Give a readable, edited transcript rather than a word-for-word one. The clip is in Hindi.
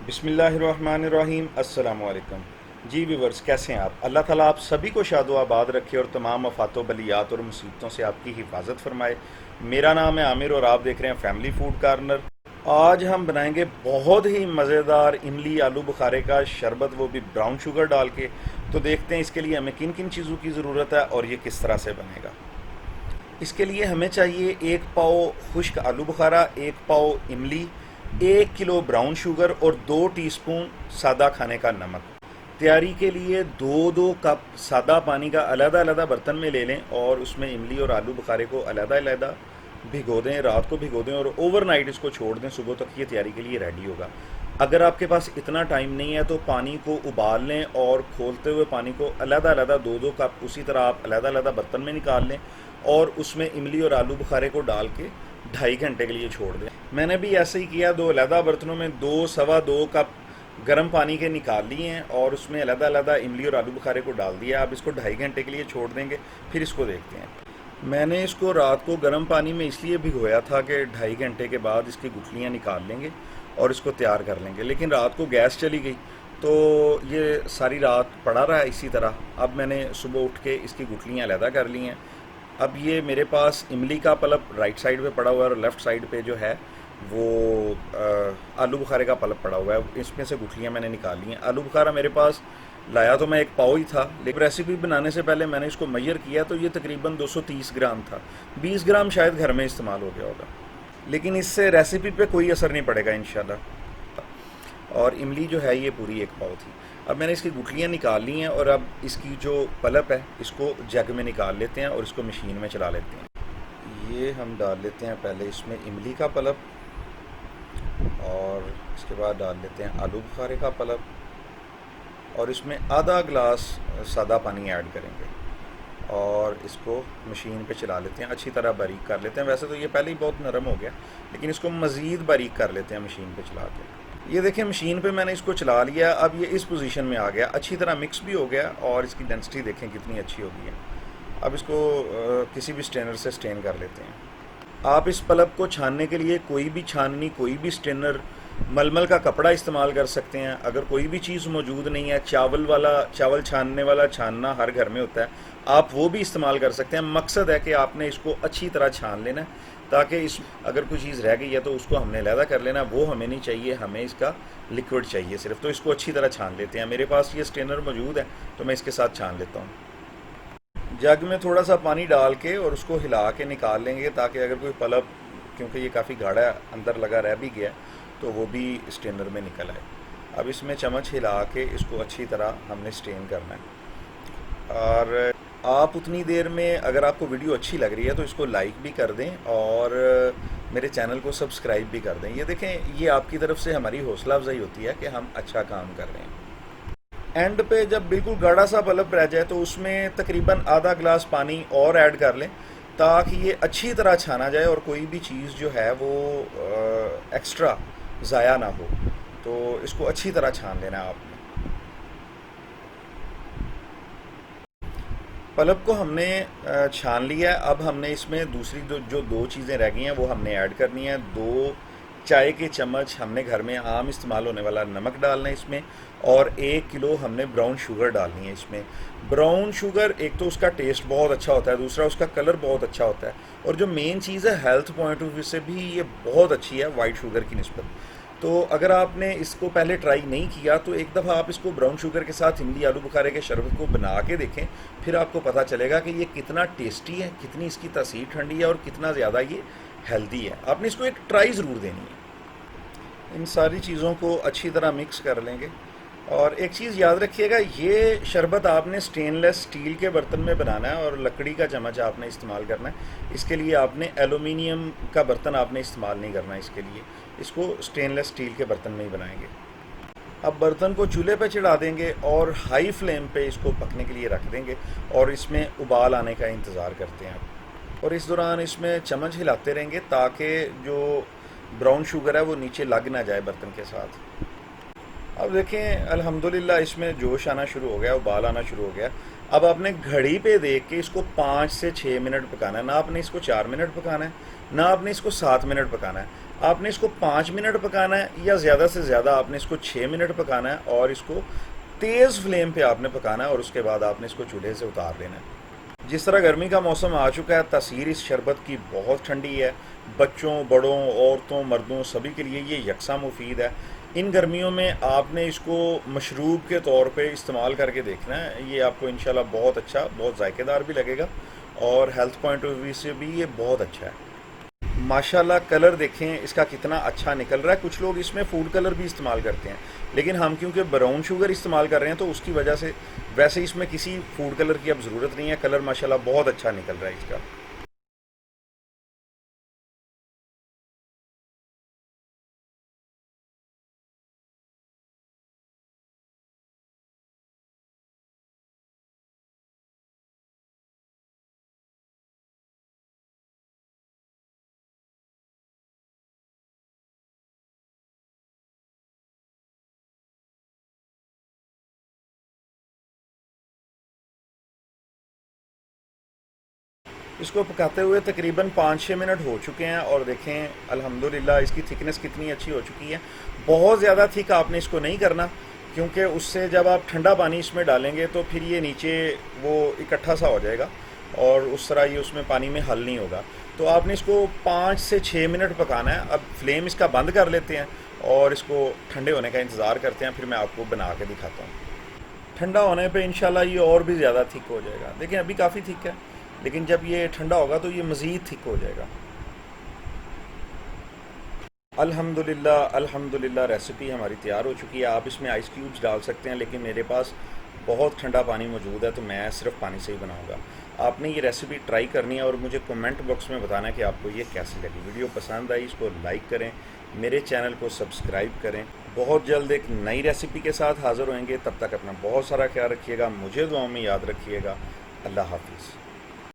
बिस्मिल्लाहिर्रहमानिर्रहीम। अस्सलाम वालेकुम। जी व्यूवर्स, कैसे हैं आप? अल्लाह ताला आप सभी को शादो आबाद रखे और तमाम आफातों बलियात और मुसीबतों से आपकी हिफाजत फरमाए। मेरा नाम है आमिर और आप देख रहे हैं फैमिली फूड कार्नर। आज हम बनाएंगे बहुत ही मज़ेदार इमली आलू बुखारे का शरबत, वो भी ब्राउन शुगर डाल के। तो देखते हैं इसके लिए हमें किन किन चीज़ों की ज़रूरत है और ये किस तरह से बनेगा। इसके लिए हमें चाहिए 1 पाव खुश्क आलू बुखारा, 1 पाव इमली, 1 किलो ब्राउन शुगर और 2 टीस्पून सादा खाने का नमक। तैयारी के लिए 2-2 कप सादा पानी का अलग अलग बर्तन में ले लें और उसमें इमली और आलू बुखारे को अलग अलग भिगो दें, रात को भिगो दें और ओवरनाइट इसको छोड़ दें। सुबह तक ये तैयारी के लिए रेडी होगा। अगर आपके पास इतना टाइम नहीं है तो पानी को उबाल लें और खोलते हुए पानी को अलग अलग 2-2 कप उसी तरह आप अलग अलग बर्तन में निकाल लें और उसमें इमली और आलू बुखारे को डाल के 2.5 घंटे के लिए छोड़ दें। मैंने भी ऐसे ही किया, 2 अलग बर्तनों में 2-2.25 कप गर्म पानी के निकाल लिए हैं और उसमें अलग अलग इमली और आलू बुखारे को डाल दिया। अब इसको 2.5 घंटे के लिए छोड़ देंगे, फिर इसको देखते हैं। मैंने इसको रात को गर्म पानी में इसलिए भिगोया था कि 2.5 घंटे के बाद इसकी गुठलियाँ निकाल लेंगे और इसको तैयार कर लेंगे, लेकिन रात को गैस चली गई तो ये सारी रात पड़ा रहा है इसी तरह। अब मैंने सुबह उठ के इसकी गुठलियाँ अलहदा कर ली हैं। अब ये मेरे पास इमली का पल्प राइट साइड पे पड़ा हुआ है और लेफ़्ट साइड पे जो है वो आलू बुखारे का पल्प पड़ा हुआ है। इसमें से गुठलियाँ मैंने निकाल ली हैं। आलू बुखारा मेरे पास लाया तो मैं 1 पाव ही था, लेकिन रेसिपी बनाने से पहले मैंने इसको मेजर किया तो ये तकरीबन 230 ग्राम था। 20 ग्राम शायद घर में इस्तेमाल हो गया होगा, लेकिन इससे रेसिपी पे कोई असर नहीं पड़ेगा इंशाल्लाह। और इमली जो है ये पूरी 1 पाव थी। अब मैंने इसकी गुठलियाँ निकाल ली हैं और अब इसकी जो पल्प है इसको जग में निकाल लेते हैं और इसको मशीन में चला लेते हैं। ये हम डाल लेते हैं पहले इसमें इमली का पल्प और इसके बाद डाल लेते हैं आलू बुखारे का पल्प और इसमें आधा गिलास सादा पानी ऐड करेंगे और इसको मशीन पे चला लेते हैं, अच्छी तरह बारीक कर लेते हैं। वैसे तो ये पहले ही बहुत नरम हो गया, लेकिन इसको मज़ीद बारीक कर लेते हैं मशीन पे चला के। ये देखें मशीन पे मैंने इसको चला लिया। अब ये इस पोजीशन में आ गया, अच्छी तरह मिक्स भी हो गया और इसकी डेंसिटी देखें कितनी अच्छी हो गई है। अब इसको किसी भी स्ट्रेनर से स्ट्रेन कर लेते हैं। आप इस पल्प को छानने के लिए कोई भी छाननी, कोई भी स्ट्रेनर, मलमल का कपड़ा इस्तेमाल कर सकते हैं। अगर कोई भी चीज़ मौजूद नहीं है, चावल छानने वाला छानना हर घर में होता है, आप वो भी इस्तेमाल कर सकते हैं। मकसद है कि आपने इसको अच्छी तरह छान लेना है ताकि इस अगर कोई चीज़ रह गई है तो उसको हमने अलहदा कर लेना। वो हमें नहीं चाहिए, हमें इसका लिक्विड चाहिए सिर्फ। तो इसको अच्छी तरह छान लेते हैं। मेरे पास ये स्ट्रेनर मौजूद है तो मैं इसके साथ छान लेता हूँ। जग में थोड़ा सा पानी डाल के और उसको हिला के निकाल लेंगे ताकि अगर कोई पल्प, क्योंकि ये काफ़ी गाढ़ा अंदर लगा रह भी गया, तो वो भी स्ट्रेनर में निकल आए। अब इसमें चम्मच हिला के इसको अच्छी तरह हमने स्ट्रेन करना है। और आप उतनी देर में, अगर आपको वीडियो अच्छी लग रही है तो इसको लाइक भी कर दें और मेरे चैनल को सब्सक्राइब भी कर दें। ये देखें, ये आपकी तरफ से हमारी हौसला अफजाई होती है कि हम अच्छा काम कर रहे हैं। एंड पे जब बिल्कुल गाढ़ा सा पल्प रह जाए तो उसमें तकरीबन आधा गिलास पानी और ऐड कर लें ताकि ये अच्छी तरह छाना जाए और कोई भी चीज़ जो है वो एक्स्ट्रा ज़ाया ना हो। तो इसको अच्छी तरह छान लेना है आपने। पल्प को हमने छान लिया है। अब हमने इसमें दूसरी जो 2 चीज़ें रह गई हैं वो हमने ऐड करनी है। 2 चाय के चम्मच हमने घर में आम इस्तेमाल होने वाला नमक डालना है इसमें और 1 किलो हमने ब्राउन शुगर डालनी है इसमें। ब्राउन शुगर एक तो उसका टेस्ट बहुत अच्छा होता है, दूसरा उसका कलर बहुत अच्छा होता है और जो मेन चीज़ है हेल्थ पॉइंट ऑफ व्यू से भी ये बहुत अच्छी है वाइट शुगर की निस्बत। तो अगर आपने इसको पहले ट्राई नहीं किया तो एक दफ़ा आप इसको ब्राउन शुगर के साथ इमली आलू बुखारे के शरबत को बना के देखें, फिर आपको पता चलेगा कि ये कितना टेस्टी है, कितनी इसकी तासीर ठंडी है और कितना ज़्यादा ये हेल्दी है। आपने इसको एक ट्राई ज़रूर देनी है। इन सारी चीज़ों को अच्छी तरह मिक्स कर लेंगे। और एक चीज़ याद रखिएगा, ये शरबत आपने स्टेनलेस स्टील के बर्तन में बनाना है और लकड़ी का चम्मच आपने इस्तेमाल करना है। इसके लिए आपने एलुमिनियम का बर्तन आपने इस्तेमाल नहीं करना है। इसके लिए इसको स्टेनलेस स्टील के बर्तन में ही बनाएंगे। अब बर्तन को चूल्हे पे चढ़ा देंगे और हाई फ्लेम पे इसको पकने के लिए रख देंगे और इसमें उबाल आने का इंतज़ार करते हैं। और इस दौरान इसमें चम्मच हिलाते रहेंगे ताकि जो ब्राउन शुगर है वो नीचे लग ना जाए बर्तन के साथ। अब देखें अल्हम्दुलिल्लाह इसमें जोश आना शुरू हो गया, उबाल आना शुरू हो गया। अब आपने घड़ी पे देख के इसको 5 से 6 मिनट पकाना है। ना आपने इसको 4 मिनट पकाना है, ना आपने इसको 7 मिनट पकाना है। आपने इसको 5 मिनट पकाना है या ज़्यादा से ज़्यादा आपने इसको 6 मिनट पकाना है, और इसको तेज़ फ्लेम पे आपने पकाना है, और उसके बाद आपने इसको चूल्हे से उतार लेना है। जिस तरह गर्मी का मौसम आ चुका है, तासीर इस शरबत की बहुत ठंडी है। बच्चों, बड़ों, औरतों, मर्दों सभी के लिए ये यकसा मुफीद है। इन गर्मियों में आपने इसको मशरूब के तौर पे इस्तेमाल करके देखना है। ये आपको इंशाल्लाह बहुत अच्छा, बहुत जायकेदार भी लगेगा, और हेल्थ पॉइंट ऑफ व्यू से भी ये बहुत अच्छा है। माशाल्लाह कलर देखें इसका कितना अच्छा निकल रहा है। कुछ लोग इसमें फूड कलर भी इस्तेमाल करते हैं, लेकिन हम क्योंकि ब्राउन शुगर इस्तेमाल कर रहे हैं तो उसकी वजह से वैसे इसमें किसी फूड कलर की अब ज़रूरत नहीं है। कलर माशाल्लाह बहुत अच्छा निकल रहा है इसका। इसको पकाते हुए तकरीबन 5-6 मिनट हो चुके हैं, और देखें अल्हम्दुलिल्लाह इसकी थिकनेस कितनी अच्छी हो चुकी है। बहुत ज़्यादा थिक आपने इसको नहीं करना, क्योंकि उससे जब आप ठंडा पानी इसमें डालेंगे तो फिर ये नीचे वो इकट्ठा सा हो जाएगा, और उस तरह ये उसमें पानी में हल नहीं होगा। तो आपने इसको 5 से 6 मिनट पकाना है। अब फ्लेम इसका बंद कर लेते हैं और इसको ठंडे होने का इंतज़ार करते हैं, फिर मैं आपको बना के दिखाता हूँ। ठंडा होने पे इंशाल्लाह ये और भी ज़्यादा थिक हो जाएगा। देखिए अभी काफ़ी थिक है, लेकिन जब ये ठंडा होगा तो ये मज़ीद थिक हो जाएगा। अल्हम्दुलिल्लाह अल्हम्दुलिल्लाह रेसिपी हमारी तैयार हो चुकी है। आप इसमें आइस क्यूब्स डाल सकते हैं, लेकिन मेरे पास बहुत ठंडा पानी मौजूद है तो मैं सिर्फ पानी से ही बनाऊंगा। आपने ये रेसिपी ट्राई करनी है और मुझे कमेंट बॉक्स में बताना है कि आपको ये कैसी लगी। वीडियो पसंद आई इसको लाइक करें, मेरे चैनल को सब्सक्राइब करें। बहुत जल्द एक नई रेसिपी के साथ हाज़िर होंगे। तब तक अपना बहुत सारा ख्याल रखिएगा, मुझे दुआओं में याद रखिएगा। अल्लाह हाफिज़।